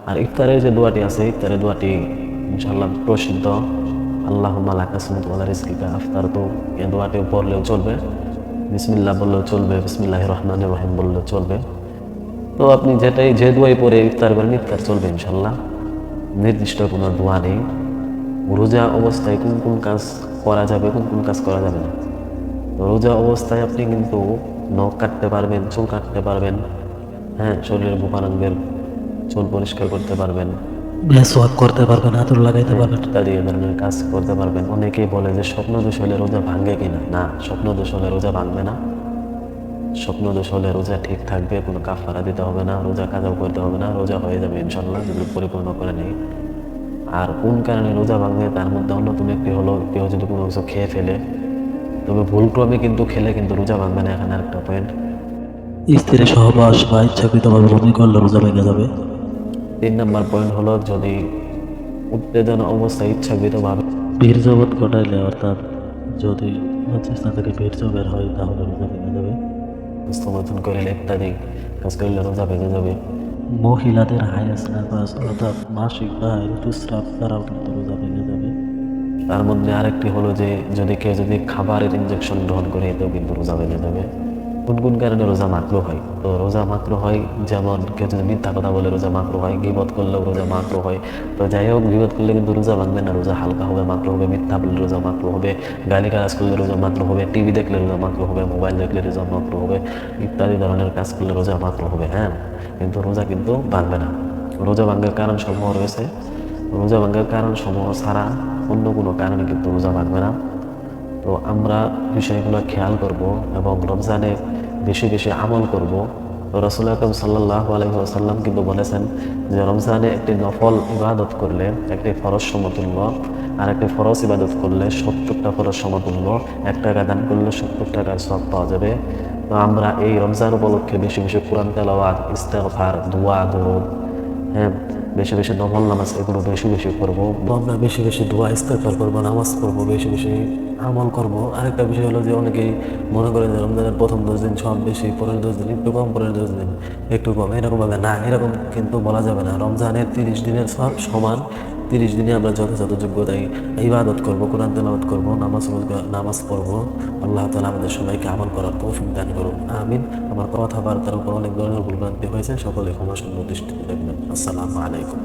আর ইফতারের যে দোয়াটি আছে, ইফতারের দোয়াটি ইনশাআল্লাহ প্রসিদ্ধ, আল্লাহুম্মা লাকা সুমতু ওয়া লা রিজকিকা আফতারতু। এই দোয়াটি পড়লেও চলবে, বিসমিল্লাহ বললেও চলবে, বিসমিল্লাহির রহমানির রহিম বললেও চলবে। তো আপনি যে দোয়াই পড়ে ইফতার করেন, ইফতার চলবে ইনশাআল্লাহ। নির্দিষ্ট কোনো দোয়া নেই। রোজা অবস্থায় কোন কোন কাজ করা যাবে, কোন কোন কাজ করা যাবে না। রোজা অবস্থায় আপনি কিন্তু নখ কাটতে পারবেন, চুল কাটতে পারবেন, হ্যাঁ, শরীরের গোপানাঙ্গের চুল পরিষ্কার করতে পারবেন, মেসওয়াক করতে পারবেন, আতর লাগাইতে পারবেন। ইত্যাদি এ ধরনের কাজ করতে পারবেন। অনেকেই বলে যে স্বপ্ন দোষ হলে রোজা ভাঙে কিনা। না, স্বপ্ন দোষ হলে রোজা ভাঙবে না। স্বপ্ন দোষ হলে রোজা ঠিক থাকবে, কোনো কাফারা দিতে হবে না, রোজা কাজাও করতে হবে না, রোজা হয়ে যাবে ইনশাল্লাহ যদি পরিপূর্ণ করে নেই। আর কোন কারণে রোজা ভাঙবে তার মধ্যে অন্যতম একটি হলো, কেউ যদি কোনো কিছু খেয়ে ফেলে, তবে ভুলক্রমে কিন্তু খেলে কিন্তু রোজা ভাঙবে না। এখানে আরেকটা পয়েন্ট, স্ত্রী সহবাস বা ইচ্ছাকৃতভাবে বমি করলে রোজা ভেঙে যাবে। 3 নম্বর পয়েন্ট হলো যদি উত্তেজনা অবস্থায় ইচ্ছাকৃতভাবে বীর্যপাত ঘটাইলে, অর্থাৎ যদি প্রচেষ্টা থেকে বীর্য বের হয় তাহলে রোজা ভেঙে যাবে। স্তমথন করিলে ইত্যাদি কাজ করলে রোজা ভেঙে যাবে। মহিলাদের হায়াস নাফাস অর্থাৎ মাসিক বা ঋতুস্রাব দ্বারাও কিন্তু রোজা ভেঙে যাবে। তার মধ্যে আরেকটি হলো যে যদি কেউ যদি খাবারের ইনজেকশন গ্রহণ করে, এতেও কিন্তু রোজা ভেঙে যাবে। কোন কোন কারণে রোজা মাকরু হয়? তো রোজা মাকরু হয় যেমন কেউ যদি মিথ্যা কথা বলে রোজা মাকরু হয়, গীবত করলেও রোজা মাকরু হয়। তো যাই হোক, গীবত করলে কিন্তু রোজা ভাঙবে না, রোজা হালকা হবে, মাকরু হবে। মিথ্যা বললে রোজা মাকরু হবে, গালিগালাজ করলে রোজা মাকরু হবে, টিভি দেখলে রোজা মাকরু হবে, মোবাইল দেখলে রোজা মাকরু হবে, ইত্যাদি ধরনের কাজ করলে রোজা মাকরু হবে। হ্যাঁ, কিন্তু রোজা কিন্তু ভাঙবে না। রোজা ভাঙার কারণ সমূহ রয়েছে, রোজা ভাঙার কারণ সমূহ ছাড়া অন্য কোনো কারণে কিন্তু রোজা ভাঙবে না। তো আমরা বিষয়গুলো খেয়াল করব এবং রমজানে বেশি বেশি আমল করব। তো রাসূল আকরাম সাল্লাল্লাহু আলাইহি ওয়াসাল্লাম কিন্তু বলেছেন যে রমজানে একটি নফল ইবাদত করলে একটি ফরজ সমতুল্য, আর একটি ফরজ ইবাদত করলে 70টা ফরজ সমতুল্য, 1 টাকা দান করলে 70 টাকার সওয়াব পাওয়া যাবে। তো আমরা এই রমজান উপলক্ষে বেশি বেশি কোরআন তেলাওয়াত, ইস্তেগফার, দোয়া, দরুদ, হ্যাঁ, বেশি বেশি নফল নামাজ এগুলো বেশি বেশি করবো। আমরা বেশি বেশি দোয়া ইস্তেগফার করবো, নামাজ পড়বো, বেশি বেশি আমল করবো। আরেকটা বিষয় হলো যে অনেকেই মনে করেন যে রমজানের প্রথম 10 দিন সব বেশি, পরের 10 দিন একটু কম, পরের 10 দিন একটু কম, এরকমভাবে না, এরকম কিন্তু বলা যাবে না। রমজানের 30 দিনের সব সমান। 30 দিনে আমরা যথাযথ যোগ্যতায় ইবাদত করবো, কোরআন তেলাওয়াত করবো, নামাজ পড়বো। আল্লাহ তাআলা আমাদের সবাইকে আমল করার তৌফিক দান করুন, আমিন। আমার কথাবার্তার উপর অনেক ধরনের ভুলভ্রান্তি হয়েছে, সকলে ক্ষমা সুন্দর দৃষ্টিতে দেখবেন। আসসালামু আলাইকুম।